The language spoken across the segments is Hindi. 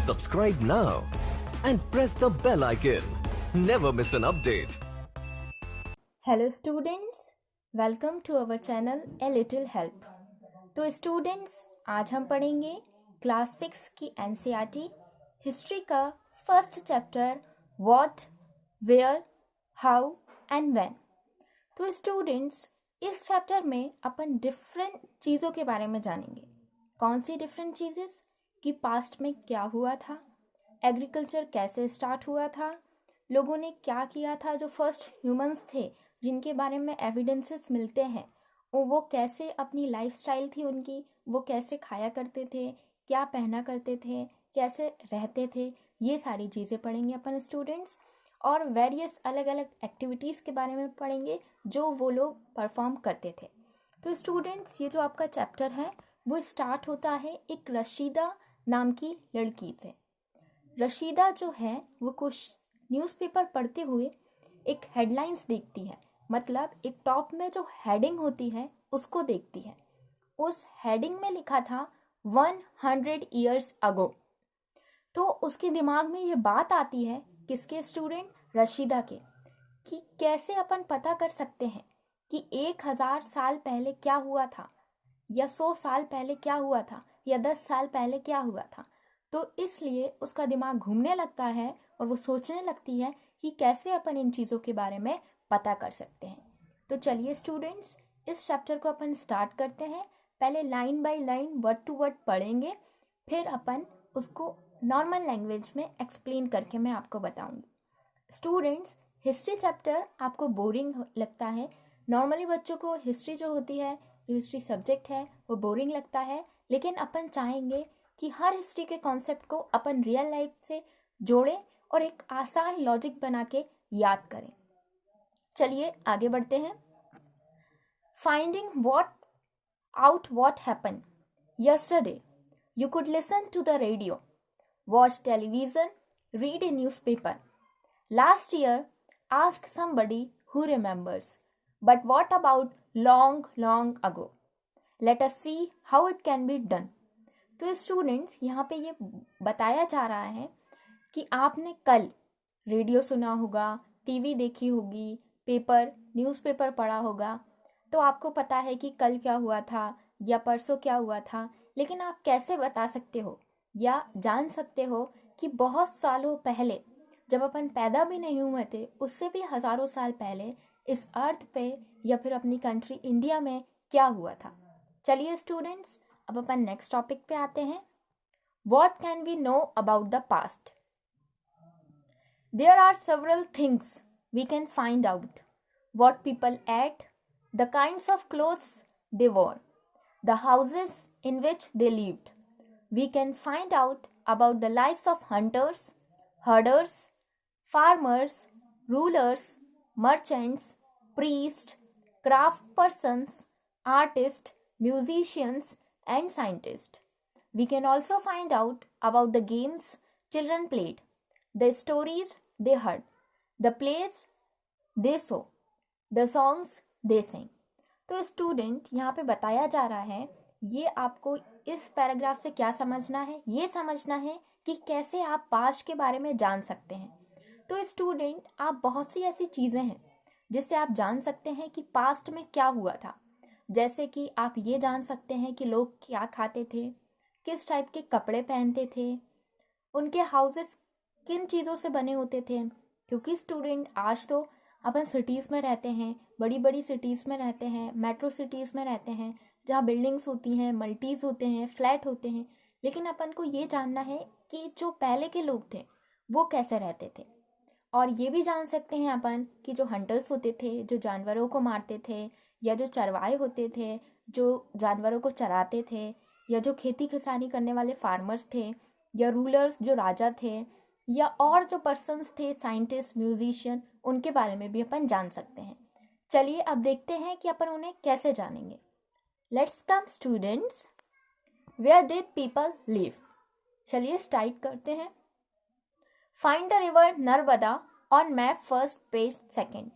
Subscribe now and press the bell icon. Never miss an update. Hello students, welcome to our channel a little help. तो स्टूडेंट्स, आज हम पढ़ेंगे क्लास 6 की एनसीईआरटी हिस्ट्री का first chapter what, where, how and when. तो स्टूडेंट्स, इस चैप्टर में अपन डिफरेंट चीज़ों के बारे में जानेंगे। कौन सी डिफरेंट चीज़ेस कि पास्ट में क्या हुआ था, एग्रीकल्चर कैसे स्टार्ट हुआ था, लोगों ने क्या किया था, जो फर्स्ट ह्यूमंस थे जिनके बारे में एविडेंसेस मिलते हैं, वो कैसे अपनी लाइफस्टाइल थी उनकी, वो कैसे खाया करते थे, क्या पहना करते थे, कैसे रहते थे, ये सारी चीज़ें पढ़ेंगे अपन स्टूडेंट्स। और वेरियस अलग अलग एक्टिविटीज़ के बारे में पढ़ेंगे जो वो लोग परफॉर्म करते थे। तो स्टूडेंट्स, ये जो आपका चैप्टर है वो स्टार्ट होता है एक रशीदा नाम की लड़की से। रशीदा जो है वो कुछ न्यूज़पेपर पढ़ते हुए एक हेडलाइंस देखती है, मतलब एक टॉप में जो हेडिंग होती है उसको देखती है। उस हेडिंग में लिखा था 100 ईयर्स अगो। तो उसके दिमाग में ये बात आती है, किसके स्टूडेंट, रशीदा के, कि कैसे अपन पता कर सकते हैं कि 1000 साल पहले क्या हुआ था, या 100 साल पहले क्या हुआ था, या 10 साल पहले क्या हुआ था। तो इसलिए उसका दिमाग घूमने लगता है और वो सोचने लगती है कि कैसे अपन इन चीज़ों के बारे में पता कर सकते हैं। तो चलिए स्टूडेंट्स, इस चैप्टर को अपन स्टार्ट करते हैं। पहले line by line, word to word पढ़ेंगे, फिर अपन उसको नॉर्मल लैंग्वेज में एक्सप्लेन करके मैं आपको बताऊंगी। स्टूडेंट्स, हिस्ट्री चैप्टर आपको बोरिंग लगता है। नॉर्मली बच्चों को हिस्ट्री जो होती है, जो हिस्ट्री सब्जेक्ट है, वो बोरिंग लगता है, लेकिन अपन चाहेंगे कि हर हिस्ट्री के कॉन्सेप्ट को अपन रियल लाइफ से जोड़ें और एक आसान लॉजिक बना के याद करें। चलिए आगे बढ़ते हैं। Finding what happen yesterday, you could listen to the radio, watch television, read a newspaper. Last year ask somebody who remembers, but what about long ago? Let us see how it can be done. तो स्टूडेंट्स, यहाँ पे ये बताया जा रहा है कि आपने कल रेडियो सुना होगा, टीवी देखी होगी, न्यूज़पेपर पढ़ा होगा, तो आपको पता है कि कल क्या हुआ था या परसों क्या हुआ था। लेकिन आप कैसे बता सकते हो या जान सकते हो कि बहुत सालों पहले, जब अपन पैदा भी नहीं हुए थे, उससे भी हज़ारों साल पहले इस अर्थ पे या फिर अपनी कंट्री इंडिया में क्या हुआ था। चलिए स्टूडेंट्स, अब अपन नेक्स्ट टॉपिक पे आते हैं। What can we know about the past? There are several things we can find out. What people ate, the kinds of clothes they wore, the houses in which they lived. We can find out about the lifes of hunters, herders, farmers, rulers, merchants, priests, craft persons, artists, musicians, and scientists. We can also find out about the games children played, the stories they heard, the plays they saw, the songs they sang. तो स्टूडेंट, यहाँ पे बताया जा रहा है, ये आपको इस पैराग्राफ से क्या समझना है, ये समझना है कि कैसे आप पास्ट के बारे में जान सकते हैं। तो स्टूडेंट, आप बहुत सी ऐसी चीज़ें हैं जिससे आप जान सकते हैं कि पास्ट में क्या हुआ था। जैसे कि आप ये जान सकते हैं कि लोग क्या खाते थे, किस टाइप के कपड़े पहनते थे, उनके हाउसेस किन चीज़ों से बने होते थे। क्योंकि स्टूडेंट, आज तो अपन सिटीज़ में रहते हैं, बड़ी बड़ी सिटीज़ में रहते हैं, मेट्रो सिटीज़ में रहते हैं, जहाँ बिल्डिंग्स होती हैं, मल्टीज़ होते हैं, फ्लैट होते हैं। लेकिन अपन को ये जानना है कि जो पहले के लोग थे वो कैसे रहते थे। और ये भी जान सकते हैं अपन कि जो हंटर्स होते थे, जो जानवरों को मारते थे, या जो चरवाहे होते थे, जो जानवरों को चराते थे, या जो खेती किसानी करने वाले फार्मर्स थे, या रूलर्स जो राजा थे, या और जो पर्सन्स थे, साइंटिस्ट, म्यूजिशियन, उनके बारे में भी अपन जान सकते हैं। चलिए अब देखते हैं कि अपन उन्हें कैसे जानेंगे। Let's come students, where did people live? चलिए स्टार्ट करते हैं। Find the river Narmada on map first page second.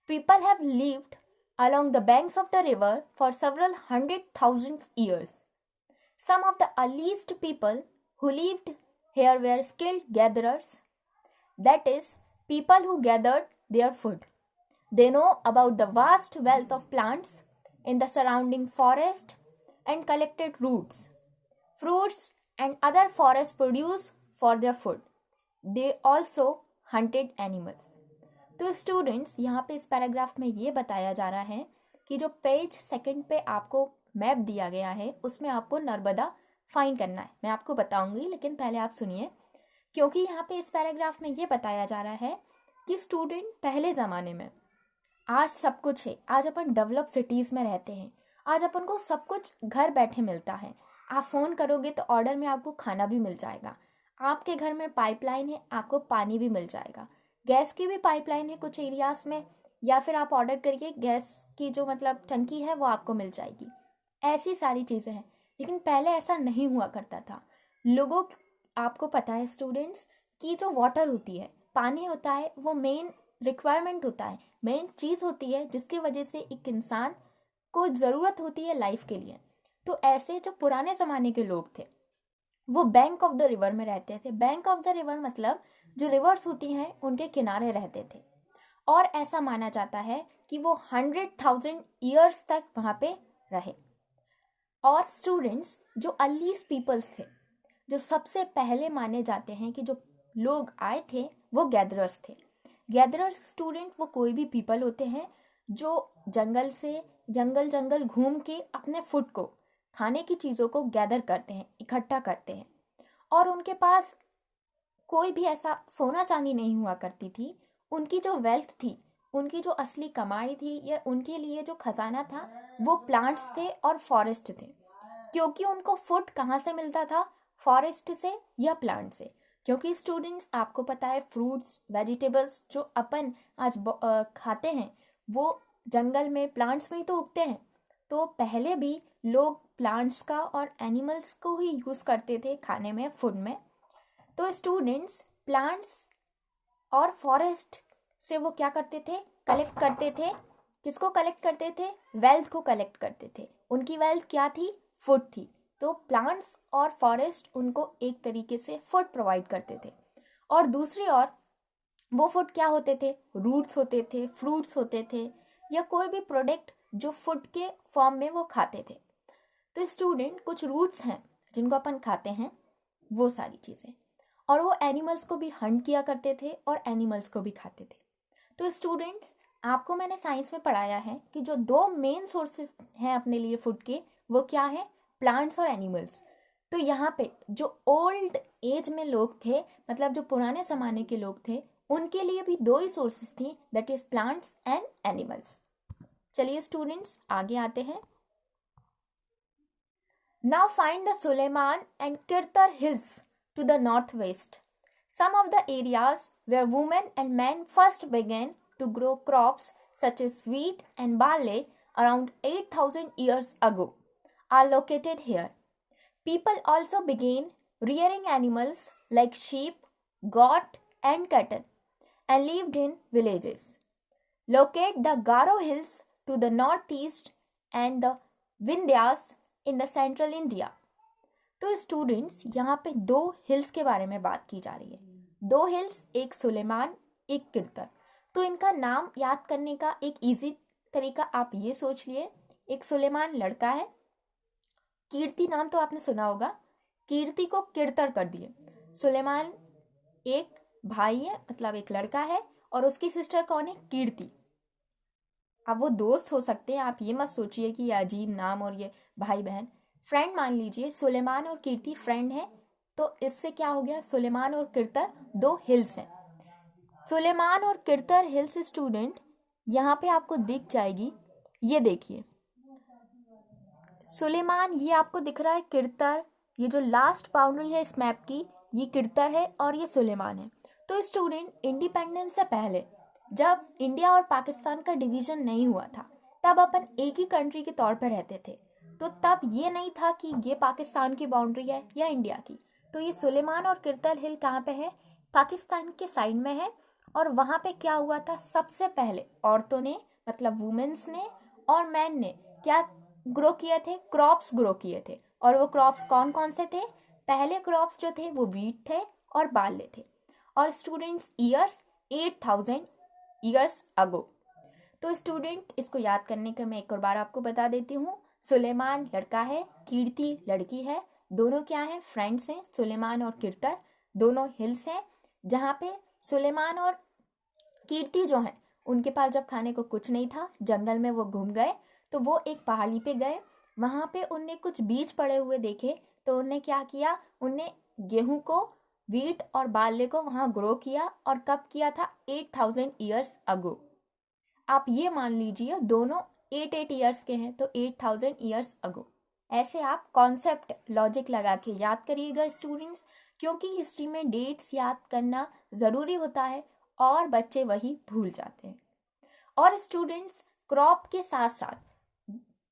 People have lived along the banks of the river for several 100,000 years. Some of the earliest people who lived Here were skilled gatherers, that is, people who gathered their food. They know about the vast wealth of plants in the surrounding forest and collected roots, fruits, and other forest produce for their food. They also hunted animals. तो स्टूडेंट्स, यहाँ पे इस पैराग्राफ में ये बताया जा रहा है कि जो पेज सेकंड पे आपको मैप दिया गया है उसमें आपको नर्मदा फाइंड करना है. मैं आपको बताऊंगी, लेकिन पहले आप सुनिए, क्योंकि यहाँ पे इस पैराग्राफ में ये बताया जा रहा है कि स्टूडेंट पहले ज़माने में, आज सब कुछ है, आज अपन डेवलप सिटीज़ में रहते हैं, आज अपन को सब कुछ घर बैठे मिलता है. आप फ़ोन करोगे तो ऑर्डर में आपको खाना भी मिल जाएगा. आपके घर में पाइपलाइन है, आपको पानी भी मिल जाएगा. गैस की भी पाइपलाइन है कुछ एरियाज में, या फिर आप ऑर्डर करिए गैस की जो मतलब टंकी है वो आपको मिल जाएगी. ऐसी सारी चीज़ें हैं. लेकिन पहले ऐसा नहीं हुआ करता था. लोगों, आपको पता है स्टूडेंट्स, कि जो वाटर होती है, पानी होता है, वो मेन रिक्वायरमेंट होता है, मेन चीज़ होती है जिसकी वजह से एक इंसान को ज़रूरत होती है लाइफ के लिए. तो ऐसे जो पुराने ज़माने के लोग थे वो बैंक ऑफ द रिवर में रहते थे. बैंक ऑफ द रिवर मतलब जो रिवर्स होती हैं उनके किनारे रहते थे. और ऐसा माना जाता है कि वो 100,000 ईयर्स तक वहाँ पे रहे. और स्टूडेंट्स, जो अर्लीस्ट पीपल्स थे, जो सबसे पहले माने जाते हैं कि जो लोग आए थे वो गैदरर्स थे. गैदरर्स स्टूडेंट वो कोई भी पीपल होते हैं जो जंगल घूम के अपने फूड को, खाने की चीज़ों को गैदर करते हैं, इकट्ठा करते हैं. और उनके पास कोई भी ऐसा सोना चांदी नहीं हुआ करती थी. उनकी जो वेल्थ थी, उनकी जो असली कमाई थी, या उनके लिए जो खजाना था, वो प्लांट्स थे और फॉरेस्ट थे. क्योंकि उनको फूड कहाँ से मिलता था? फॉरेस्ट से या प्लांट से. क्योंकि स्टूडेंट्स, आपको पता है फ्रूट्स, वेजिटेबल्स जो अपन आज खाते हैं वो जंगल में, प्लांट्स में ही तो उगते हैं. तो पहले भी लोग प्लांट्स का और एनिमल्स को ही यूज़ करते थे खाने में, फूड में. तो स्टूडेंट्स, प्लांट्स और फॉरेस्ट से वो क्या करते थे? कलेक्ट करते थे. किसको कलेक्ट करते थे? वेल्थ को कलेक्ट करते थे. उनकी वेल्थ क्या थी? फूड थी. तो प्लांट्स और फॉरेस्ट उनको एक तरीके से फूड प्रोवाइड करते थे. और दूसरी ओर वो फूड क्या होते थे? रूट्स होते थे, फ्रूट्स होते थे, या कोई भी प्रोडक्ट जो फूड के फॉर्म में वो खाते थे. तो स्टूडेंट, कुछ रूट्स हैं जिनको अपन खाते हैं, वो सारी चीज़ें. और वो एनिमल्स को भी हंट किया करते थे और एनिमल्स को भी खाते थे. तो स्टूडेंट्स, आपको मैंने साइंस में पढ़ाया है कि जो दो मेन सोर्सेज हैं अपने लिए फूड के, वो क्या है? प्लांट्स और एनिमल्स. तो यहाँ पे जो ओल्ड एज में लोग थे, मतलब जो पुराने ज़माने के लोग थे, उनके लिए भी दो ही सोर्सेज थी, that is plants and animals. चलिए स्टूडेंट्स, आगे आते हैं. Now find the Sulaiman and Kirthar hills to the northwest. Some of the areas where women and men first began to grow crops such as wheat and barley around 8,000 years ago are located here. People also began rearing animals like sheep, goat, and cattle and lived in villages. Locate the Garo Hills to the northeast and the Vindhyas in the central India. तो स्टूडेंट्स, यहाँ पे दो हिल्स के बारे में बात की जा रही है. दो हिल्स, एक सुलेमान, एक किरतर. तो इनका नाम याद करने का एक इजी तरीका आप ये सोच लिए. एक सुलेमान लड़का है, कीर्ति नाम तो आपने सुना होगा, कीर्ति को किरतर कर दिए. सुलेमान एक भाई है, मतलब एक लड़का है, और उसकी सिस्टर कौन है? कीर्ति. अब वो दोस्त हो सकते हैं, आप ये मत सोचिए कि ये अजीब नाम और ये भाई बहन. फ्रेंड मान लीजिए, सुलेमान और कीर्ति फ्रेंड है. तो इससे क्या हो गया? सुलेमान और किरतर दो हिल्स हैं. सुलेमान और किरतर हिल्स स्टूडेंट यहाँ पे आपको दिख जाएगी. ये देखिए सुलेमान, ये आपको दिख रहा है किरतर. ये जो लास्ट बाउंड्री है इस मैप की, ये किरतर है और ये सुलेमान है. तो स्टूडेंट, इंडिपेंडेंस से पहले जब इंडिया और पाकिस्तान का डिवीजन नहीं हुआ था, तब अपन एक ही कंट्री के तौर पर रहते थे. तो तब ये नहीं था कि ये पाकिस्तान की बाउंड्री है या इंडिया की. तो ये सुलेमान और किरतर हिल कहाँ पे है? पाकिस्तान के साइड में है. और वहाँ पे क्या हुआ था? सबसे पहले औरतों ने, मतलब वुमेन्स ने और मैन ने क्या ग्रो किए थे? क्रॉप्स ग्रो किए थे. और वो क्रॉप्स कौन कौन से थे? पहले क्रॉप्स जो थे वो वीट थे और बार्ले थे। और स्टूडेंट्स ईयर्स 8000 ईयर्स अगो। तो स्टूडेंट इसको याद करने का मैं एक और बार आपको बता देती हूँ। सुलेमान लड़का है, कीर्ति लड़की है, दोनों क्या हैं, फ्रेंड्स हैं। सुलेमान और कीर्तर दोनों हिल्स हैं, जहाँ पे सुलेमान और कीर्ति जो हैं उनके पास जब खाने को कुछ नहीं था, जंगल में वो घूम गए, तो वो एक पहाड़ी पे गए। वहाँ पे उनने कुछ बीज पड़े हुए देखे, तो उनने क्या किया, उनने गेहूं को, वीट और बार्ले को वहाँ ग्रो किया। और कब किया था, 8000 ईयर्स अगो। आप ये मान लीजिए दोनों 8 ईयर्स के हैं, तो 8000 ईयर्स अगो। ऐसे आप कॉन्सेप्ट लॉजिक लगा के याद करिएगा स्टूडेंट्स, क्योंकि हिस्ट्री में डेट्स याद करना ज़रूरी होता है और बच्चे वही भूल जाते हैं। और स्टूडेंट्स क्रॉप के साथ साथ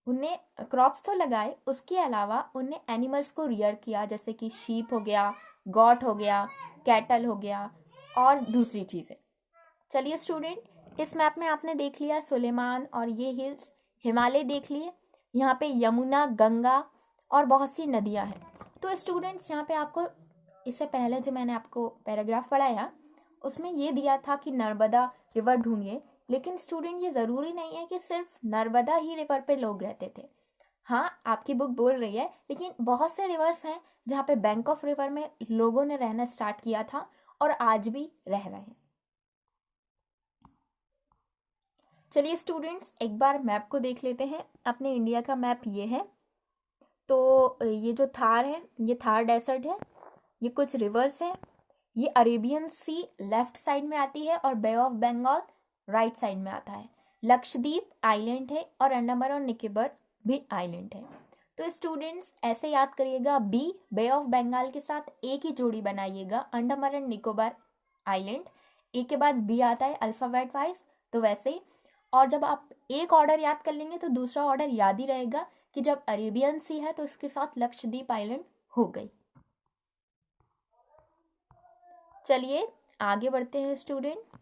उन्हें क्रॉप्स तो लगाए, उसके अलावा उन्हें एनिमल्स को रियर किया, जैसे कि शीप हो गया, गॉट हो गया, कैटल हो गया और दूसरी चीज़ें। चलिए स्टूडेंट, इस मैप में आपने देख लिया सुलेमान और ये हिल्स, हिमालय देख लिए, यहाँ पे यमुना, गंगा और बहुत सी नदियाँ हैं। तो स्टूडेंट्स यहाँ पे आपको इससे पहले जो मैंने आपको पैराग्राफ पढ़ाया उसमें ये दिया था कि नर्मदा रिवर ढूंढिए, लेकिन स्टूडेंट ये ज़रूरी नहीं है कि सिर्फ नर्मदा ही रिवर पे लोग रहते थे। हाँ, आपकी बुक बोल रही है, लेकिन बहुत से रिवर्स हैं जहाँ पे बैंक ऑफ रिवर में लोगों ने रहना स्टार्ट किया था और आज भी रह रहे हैं। चलिए स्टूडेंट्स, एक बार मैप को देख लेते हैं। अपने इंडिया का मैप ये है। तो ये जो थार है, ये थार डेजर्ट है, ये कुछ रिवर्स हैं, ये अरेबियन सी लेफ्ट साइड में आती है और बे ऑफ बंगाल राइट साइड में आता है। लक्षद्वीप आइलैंड है और अंडमान और निकोबार भी आइलैंड है। तो स्टूडेंट्स ऐसे याद करिएगा, बी बे ऑफ बंगाल के साथ ए की जोड़ी बनाइएगा, अंडमान और निकोबार आइलैंड, ए के बाद बी आता है अल्फाबेट वाइज, तो वैसे ही। और जब आप एक ऑर्डर याद कर लेंगे तो दूसरा ऑर्डर याद ही रहेगा कि जब अरेबियन सी है तो इसके साथ लक्षद्वीप आइलैंड हो गई। चलिए आगे बढ़ते हैं स्टूडेंट।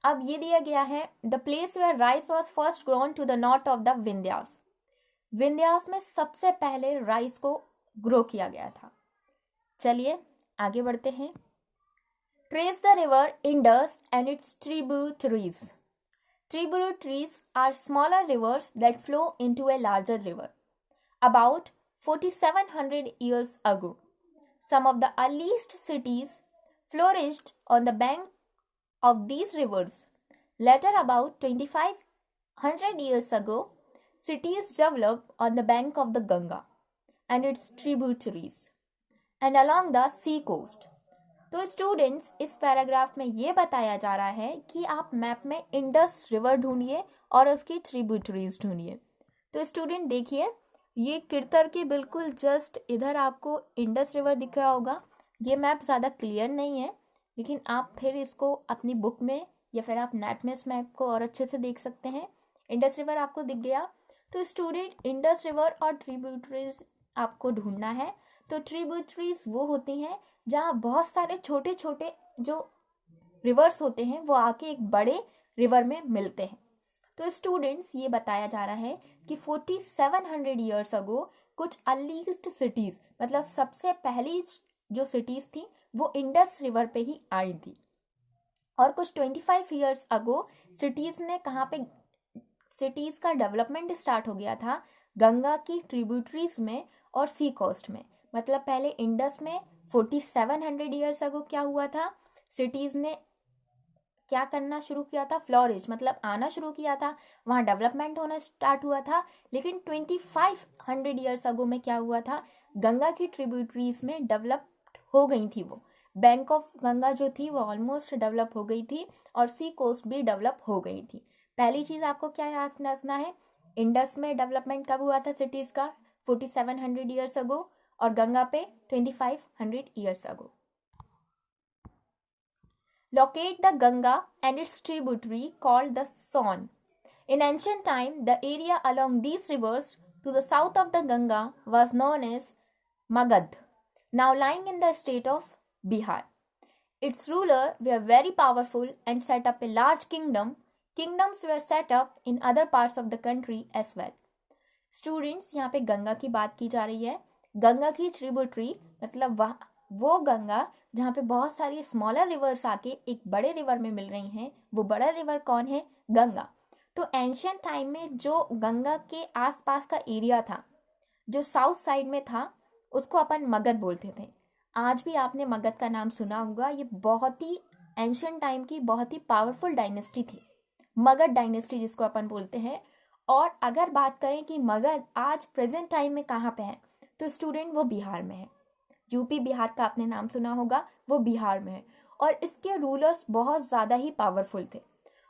अब ये दिया गया है, the place where rice was first grown to the north of the Vindhyas. Vindhyas में सबसे पहले राइस को ग्रो किया गया था। चलिए आगे बढ़ते हैं। Trace the river Indus and it's tributaries. Tributaries are smaller rivers that flow into a larger river. About 4700 years ago, some of the earliest cities flourished on the bank of these rivers. Later, about 2500 years ago, cities developed on the bank of the Ganga and its tributaries and along the sea coast. तो स्टूडेंट्स इस पैराग्राफ में ये बताया जा रहा है कि आप मैप में इंडस रिवर ढूंढिए और उसकी ट्रिब्यूटरीज ढूंढिए। तो स्टूडेंट देखिए, ये किरतर के बिल्कुल जस्ट इधर आपको इंडस रिवर दिख रहा होगा। ये मैप ज़्यादा क्लियर नहीं है, लेकिन आप फिर इसको अपनी बुक में या फिर आप नेट में इस मैप को और अच्छे से देख सकते हैं। इंडस रिवर आपको दिख गया। तो स्टूडेंट इंडस रिवर और ट्रिब्यूटरीज आपको ढूंढना है। तो ट्रिब्यूटरीज वो होती हैं जहाँ बहुत सारे छोटे छोटे जो रिवर्स होते हैं वो आके एक बड़े रिवर में मिलते हैं। तो स्टूडेंट्स ये बताया जा रहा है कि 4700 ईयर्स अगो कुछ अर्लीस्ट सिटीज़, मतलब सबसे पहली जो सिटीज़ थी वो इंडस रिवर पे ही आई थी। और कुछ 25 ईयर्स अगो सिटीज़ ने कहाँ पे, सिटीज़ का डेवलपमेंट स्टार्ट हो गया था गंगा की ट्रिब्यूटरीज में और सी कोस्ट में। मतलब पहले इंडस में 4700 ईयर्स अगो क्या हुआ था, सिटीज़ ने क्या करना शुरू किया था, फ्लोरिश मतलब आना शुरू किया था, वहाँ डेवलपमेंट होना स्टार्ट हुआ था। लेकिन 2500 ईयर्स अगो में क्या हुआ था, गंगा की ट्रिब्यूटरीज में डेवलप हो गई थी, वो बैंक ऑफ गंगा जो थी वो ऑलमोस्ट डेवलप हो गई थी और सी कोस्ट भी डेवलप हो गई थी। पहली चीज़ आपको क्या याद रखना है, इंडस में डेवलपमेंट कब हुआ था सिटीज़ का, 4700 ईयर्स अगो, और गंगा पे 2500 years ago. Locate the Ganga and its tributary called the Son. In ancient time, the area along these rivers to the south of the Ganga was known as Magad, now lying in the state of Bihar. Its rulers were very powerful and set up a large kingdom. Kingdoms were set up in other parts of the country as well. Students, यहाँ पे गंगा की बात की जा रही है गंगा की ट्रिब्यूटरी मतलब वो गंगा जहाँ पे बहुत सारी स्मॉलर रिवर्स आके एक बड़े रिवर में मिल रही हैं, वो बड़ा रिवर कौन है? गंगा। तो एंशियंट टाइम में जो गंगा के आसपास का एरिया था, जो साउथ साइड में था, उसको अपन मगध बोलते थे। आज भी आपने मगध का नाम सुना होगा। ये बहुत ही एंशियंट टाइम की बहुत ही पावरफुल डायनेस्टी थी, मगध डायनेस्टी जिसको अपन बोलते हैं। और अगर बात करें कि मगध आज प्रेजेंट टाइम में कहाँ पे है, तो स्टूडेंट वो बिहार में है। यूपी बिहार का आपने नाम सुना होगा, वो बिहार में है। और इसके रूलर्स बहुत ज़्यादा ही पावरफुल थे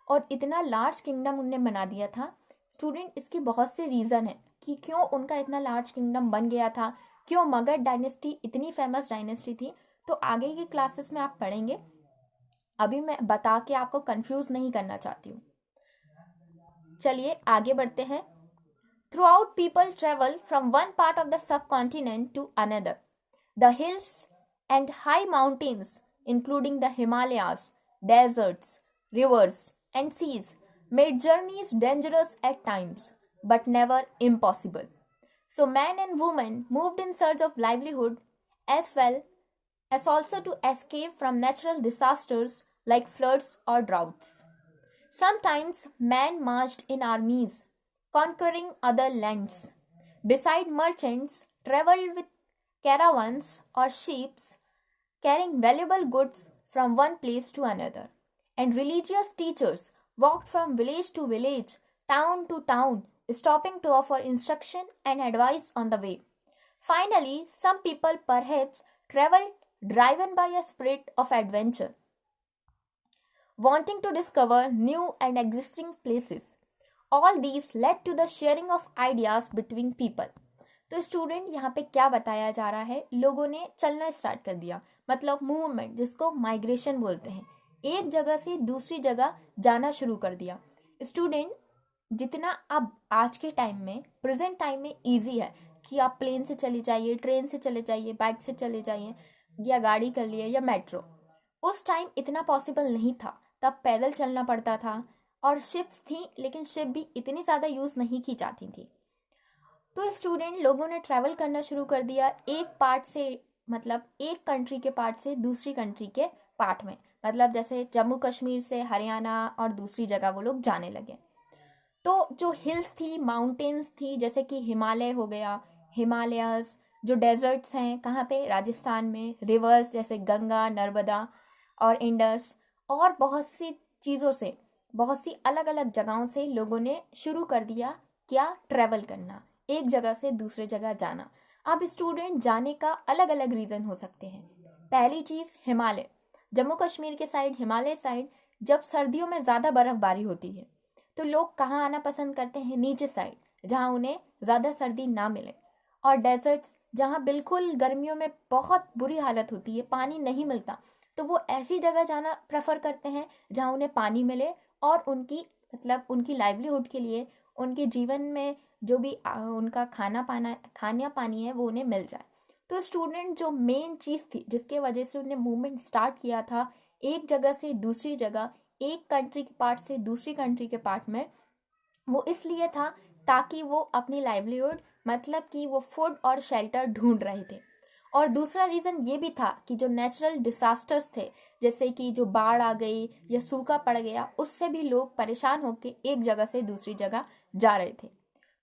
और इतना लार्ज किंगडम उनने बना दिया था। स्टूडेंट इसके बहुत से रीज़न है कि क्यों उनका इतना लार्ज किंगडम बन गया था, क्यों मगध डायनेस्टी इतनी फेमस डायनेस्टी थी। तो आगे की क्लासेस में आप पढ़ेंगे, अभी मैं बता के आपको कंफ्यूज नहीं करना चाहती हूँ। चलिए आगे बढ़ते हैं। Throughout people travel from one part of the subcontinent to another. The hills and high mountains, including the Himalayas, deserts, rivers, and seas, made journeys dangerous at times, but never impossible. So men and women moved in search of livelihood as well as also to escape from natural disasters like floods or droughts. Sometimes men marched in armies, conquering other lands. Beside merchants, traveled with caravans or ships, carrying valuable goods from one place to another. And religious teachers walked from village to village, town to town, stopping to offer instruction and advice on the way. Finally, some people perhaps traveled driven by a spirit of adventure, wanting to discover new and existing places. All these led to the sharing of ideas between people. तो स्टूडेंट यहाँ पे क्या बताया जा रहा है, लोगों ने चलना स्टार्ट कर दिया, मतलब मूवमेंट जिसको माइग्रेशन बोलते हैं, एक जगह से दूसरी जगह जाना शुरू कर दिया। स्टूडेंट जितना अब आज के टाइम में प्रेजेंट टाइम में इजी है कि आप प्लेन से चले जाइए, ट्रेन से चले जाइए, बाइक से चले जाइए, या गाड़ी कर लिए या मेट्रो, उस टाइम इतना पॉसिबल नहीं था। तब पैदल चलना पड़ता था और शिप्स थी, लेकिन शिप भी इतनी ज़्यादा यूज़ नहीं की जाती थी। तो स्टूडेंट लोगों ने ट्रैवल करना शुरू कर दिया एक पार्ट से, मतलब एक कंट्री के पार्ट से दूसरी कंट्री के पार्ट में, मतलब जैसे जम्मू कश्मीर से हरियाणा और दूसरी जगह वो लोग जाने लगे। तो जो हिल्स थी, माउंटेन्स थी, जैसे कि हिमालय हो गया, हिमालयस, जो डेजर्ट्स हैं कहाँ पे? राजस्थान में, रिवर्स जैसे गंगा, नर्मदा और इंडस, और बहुत सी चीज़ों से, बहुत सी अलग अलग जगहों से लोगों ने शुरू कर दिया क्या? ट्रैवल करना, एक जगह से दूसरे जगह जाना। अब स्टूडेंट जाने का अलग अलग रीज़न हो सकते हैं। पहली चीज़ हिमालय, जम्मू कश्मीर के साइड, हिमालय साइड, जब सर्दियों में ज़्यादा बर्फ़बारी होती है तो लोग कहाँ आना पसंद करते हैं? नीचे साइड, जहाँ उन्हें ज़्यादा सर्दी ना मिले। और डेजर्ट्स, जहाँ बिल्कुल गर्मियों में बहुत बुरी हालत होती है, पानी नहीं मिलता, तो वो ऐसी जगह जाना प्रेफर करते हैं जहाँ उन्हें पानी मिले और उनकी मतलब उनकी लाइवलीहुड के लिए, उनके जीवन में जो भी उनका खाना पानी है वो उन्हें मिल जाए। तो स्टूडेंट जो मेन चीज़ थी जिसके वजह से उन्हें मूवमेंट स्टार्ट किया था एक जगह से दूसरी जगह, एक कंट्री के पार्ट से दूसरी कंट्री के पार्ट में, वो इसलिए था ताकि वो अपनी लाइवलीहुड, मतलब कि वो फूड और शेल्टर ढूंढ रहे थे। और दूसरा रीज़न ये भी था कि जो नेचुरल डिसास्टर्स थे, जैसे कि जो बाढ़ आ गई या सूखा पड़ गया, उससे भी लोग परेशान होकर एक जगह से दूसरी जगह जा रहे थे।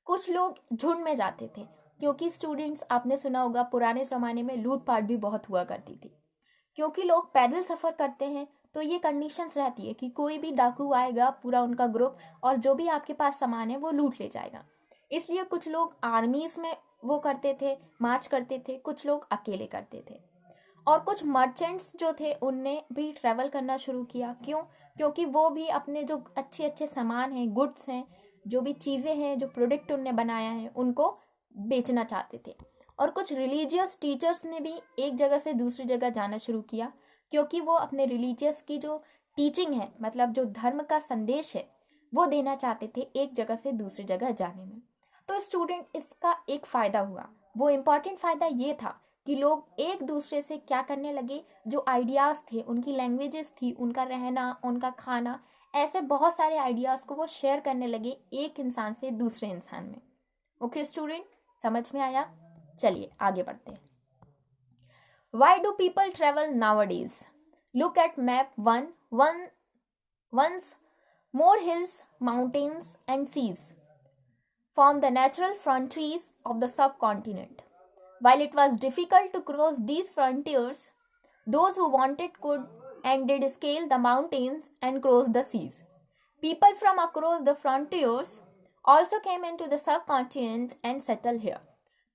कुछ लोग झुंड में जाते थे, क्योंकि स्टूडेंट्स आपने सुना होगा पुराने ज़माने में लूटपाट भी बहुत हुआ करती थी। क्योंकि लोग पैदल सफ़र करते हैं तो ये कंडीशंस रहती है कि कोई भी डाकू आएगा, पूरा उनका ग्रुप, और जो भी आपके पास सामान है वो लूट ले जाएगा। इसलिए कुछ लोग आर्मीज़ में वो करते थे, मार्च करते थे, कुछ लोग अकेले करते थे। और कुछ मर्चेंट्स जो थे उनने भी ट्रैवल करना शुरू किया। क्यों? क्योंकि वो भी अपने जो अच्छे अच्छे सामान हैं, गुड्स हैं, जो भी चीज़ें हैं, जो प्रोडक्ट उनने बनाया है, उनको बेचना चाहते थे। और कुछ रिलीजियस टीचर्स ने भी एक जगह से दूसरी जगह जाना शुरू किया, क्योंकि वो अपने रिलीजियस की जो टीचिंग है, मतलब जो धर्म का संदेश है, वो देना चाहते थे एक जगह से दूसरी जगह जाने में। तो स्टूडेंट इसका एक फ़ायदा हुआ, वो इम्पॉर्टेंट फ़ायदा ये था कि लोग एक दूसरे से क्या करने लगे, जो आइडियाज़ थे, उनकी लैंग्वेजेस थी, उनका रहना, उनका खाना, ऐसे बहुत सारे आइडियाज़ को वो शेयर करने लगे एक इंसान से दूसरे इंसान में। ओके स्टूडेंट, समझ में आया? चलिए आगे बढ़ते हैं। Why do people travel nowadays? Look at map 1. Once more hills, mountains and seas form the natural frontiers of the subcontinent. While it was difficult to cross these frontiers, those who wanted could and did scale the mountains and cross the seas. People from across the frontiers also came into the subcontinent and settled here.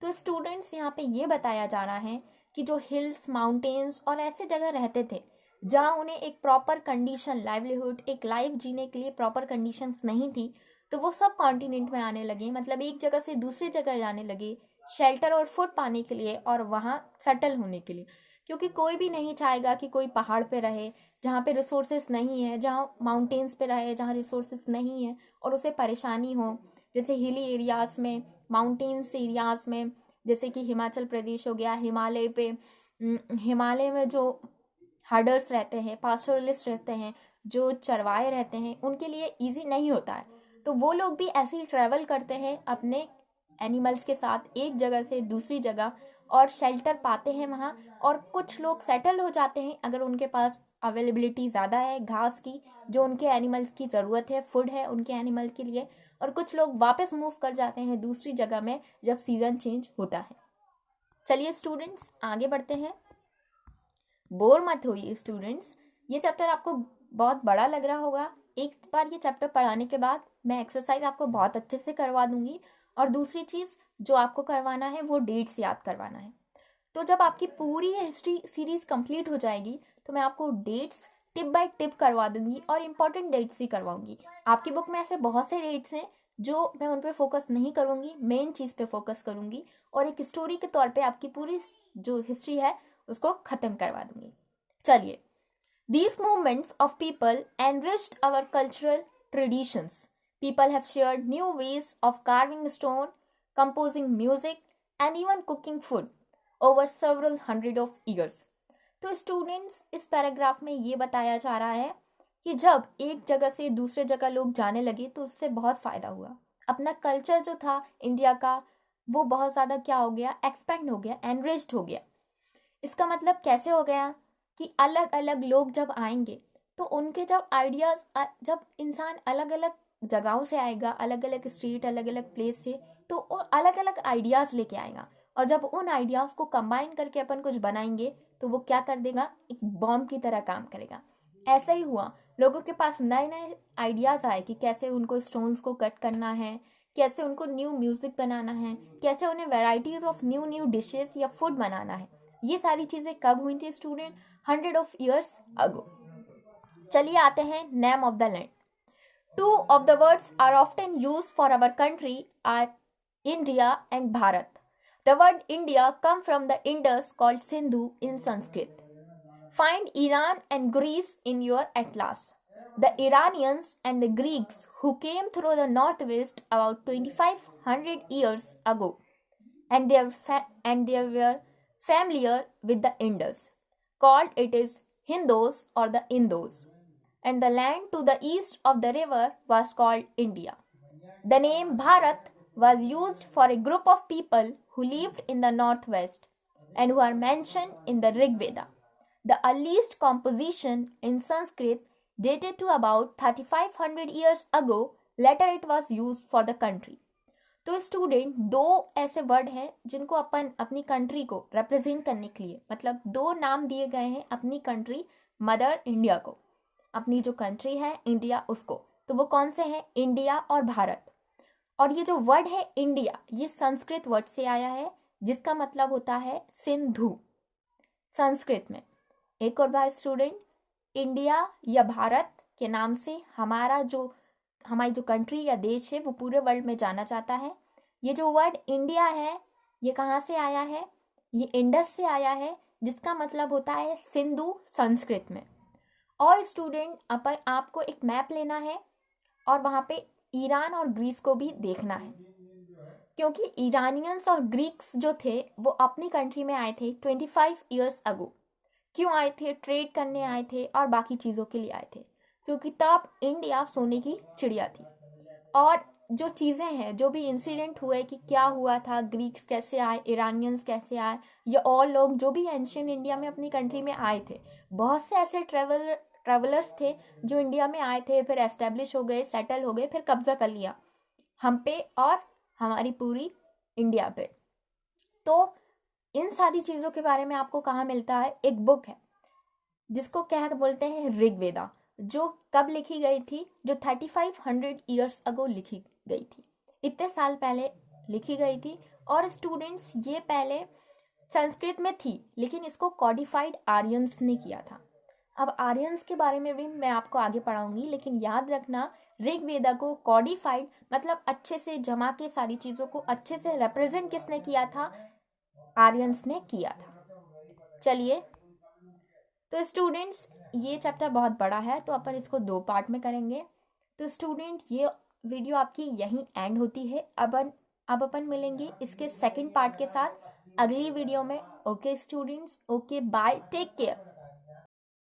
तो स्टूडेंट्स यहाँ पे ये बताया जा रहा है कि जो हिल्स, माउंटेन्स और ऐसे जगह रहते थे जहाँ उन्हें एक प्रॉपर कंडीशन, लाइवलीहुड, एक लाइफ जीने के लिए प्रॉपर कंडीशंस नहीं थी, तो वो सब कॉन्टिनेंट में आने लगे। मतलब एक जगह से दूसरी जगह जाने लगे शेल्टर और फूड पाने के लिए और वहाँ सेटल होने के लिए, क्योंकि कोई भी नहीं चाहेगा कि कोई पहाड़ पे रहे जहाँ पे रिसोर्सेज नहीं है, जहाँ माउंटेन्स पे रहे जहाँ रिसोर्सेज नहीं है और उसे परेशानी हो। जैसे हिली एरियाज़ में, माउंटेन्स एरियाज़ में, जैसे कि हिमाचल प्रदेश हो गया, हिमालय पे, हिमालय में जो हर्डर्स रहते हैं, पास्टोरलिस्ट रहते हैं, जो चरवाए रहते हैं, उनके लिए ईजी नहीं होता है। तो वो लोग भी ऐसे ही ट्रैवल करते हैं अपने एनिमल्स के साथ एक जगह से दूसरी जगह और शेल्टर पाते हैं वहाँ, और कुछ लोग सेटल हो जाते हैं अगर उनके पास अवेलेबिलिटी ज़्यादा है घास की, जो उनके एनिमल्स की ज़रूरत है, फूड है उनके एनिमल के लिए, और कुछ लोग वापस मूव कर जाते हैं दूसरी जगह में जब सीज़न चेंज होता है। चलिए स्टूडेंट्स आगे बढ़ते हैं। बोर मत होइए स्टूडेंट्स, ये चैप्टर आपको बहुत बड़ा लग रहा होगा। एक बार ये चैप्टर पढ़ाने के बाद मैं एक्सरसाइज आपको बहुत अच्छे से करवा दूंगी, और दूसरी चीज़ जो आपको करवाना है वो डेट्स याद करवाना है। तो जब आपकी पूरी हिस्ट्री सीरीज कंप्लीट हो जाएगी तो मैं आपको डेट्स टिप बाय टिप करवा दूंगी और इम्पॉर्टेंट डेट्स ही करवाऊंगी। आपकी बुक में ऐसे बहुत से डेट्स हैं जो मैं उन पे फोकस नहीं करूंगी, मेन चीज़ पे फोकस करूंगी और एक स्टोरी के तौर पे आपकी पूरी जो हिस्ट्री है उसको ख़त्म करवा दूंगी। चलिए, these movements of people enriched our cultural traditions. People have shared new ways of carving stone, composing music, and even cooking food over several hundred of years. तो स्टूडेंट्स इस पैराग्राफ में ये बताया जा रहा है कि जब एक जगह से दूसरे जगह लोग जाने लगे तो उससे बहुत फ़ायदा हुआ। अपना कल्चर जो था इंडिया का वो बहुत ज़्यादा क्या हो गया, एक्सपेंड हो गया, एनरिच्ड हो गया। इसका मतलब कैसे हो गया कि अलग अलग लोग जब आएंगे तो उनके जब आइडियाज़, जब इंसान अलग अलग जगहों से आएगा, अलग अलग स्टेट, अलग अलग प्लेस से, तो वो अलग अलग आइडियाज़ लेके आएगा, और जब उन आइडियाज़ को कंबाइन करके अपन कुछ बनाएंगे तो वो क्या कर देगा, एक बॉम्ब की तरह काम करेगा। ऐसा ही हुआ, लोगों के पास नए नए आइडियाज़ आए कि कैसे उनको स्टोन्स को कट करना है, कैसे उनको न्यू म्यूज़िक बनाना है, कैसे उन्हें वैराइटीज़ ऑफ न्यू डिशेस या फूड बनाना है। ये सारी चीज़ें कब हुई थी स्टूडेंट? 100 of years ago. चलिए आते हैं name of the land. Two of the words are often used for our country are India and Bharat. The word India come from the Indus called Sindhu in Sanskrit. Find Iran and Greece in your atlas. The Iranians and the Greeks who came through the northwest about 2500 years ago, and they were familiar with the Indus, called it is Hindus or the Indus, and the land to the east of the river was called India. The name Bharat was used for a group of people who lived in the northwest and who are mentioned in the Rig Veda. The earliest composition in Sanskrit dated to about 3500 years ago. Later it was used for the country. तो स्टूडेंट दो ऐसे वर्ड हैं जिनको अपन अपनी कंट्री को रिप्रेजेंट करने के लिए, मतलब दो नाम दिए गए हैं अपनी कंट्री मदर इंडिया को, अपनी जो कंट्री है इंडिया उसको, तो वो कौन से हैं? इंडिया और भारत। और ये जो वर्ड है इंडिया, ये संस्कृत वर्ड से आया है जिसका मतलब होता है सिंधु संस्कृत में। एक और बार स्टूडेंट, इंडिया या भारत के नाम से हमारी जो कंट्री या देश है वो पूरे वर्ल्ड में जाना जाता है। ये जो वर्ड इंडिया है ये कहाँ से आया है? ये इंडस से आया है, जिसका मतलब होता है सिंधु संस्कृत में। और स्टूडेंट अपन आपको एक मैप लेना है और वहाँ पे ईरान और ग्रीस को भी देखना है, क्योंकि ईरानियंस और ग्रीक्स जो थे वो अपनी कंट्री में आए थे 25 ईयर्स अगो। क्यों आए थे? ट्रेड करने आए थे और बाकी चीज़ों के लिए आए थे, क्योंकि तब इंडिया सोने की चिड़िया थी। और जो चीज़ें हैं, जो भी इंसिडेंट हुए कि क्या हुआ था, ग्रीक्स कैसे आए, ईरानियंस कैसे आए, ये और लोग जो भी एंशियंट इंडिया में अपनी कंट्री में आए थे, बहुत से ऐसे ट्रेवलर्स थे जो इंडिया में आए थे, फिर एस्टेब्लिश हो गए, सेटल हो गए, फिर कब्जा कर लिया हम पे और हमारी पूरी इंडिया पे। तो इन सारी चीज़ों के बारे में आपको कहाँ मिलता है? एक बुक है जिसको क्या बोलते हैं, ऋग्वेदा, जो कब लिखी गई थी? जो 3500 ईयर्स अगो लिखी गई थी, इतने साल पहले लिखी गई थी। और स्टूडेंट्स, ये पहले संस्कृत में थी, लेकिन इसको कॉडिफाइड आर्यंस ने किया था। अब आर्यंस के बारे में भी मैं आपको आगे पढ़ाऊंगी, लेकिन याद रखना ऋग्वेदा को कॉडिफाइड मतलब अच्छे से जमा के सारी चीज़ों को अच्छे से रिप्रेजेंट किसने किया था? आर्यंस ने किया था। चलिए, तो स्टूडेंट्स ये चैप्टर बहुत बड़ा है, तो अपन इसको 2 पार्ट में करेंगे। तो स्टूडेंट, ये वीडियो आपकी यहीं एंड होती है। अब अपन मिलेंगे इसके सेकंड पार्ट के साथ अगली वीडियो में। Okay students, okay, bye, take care.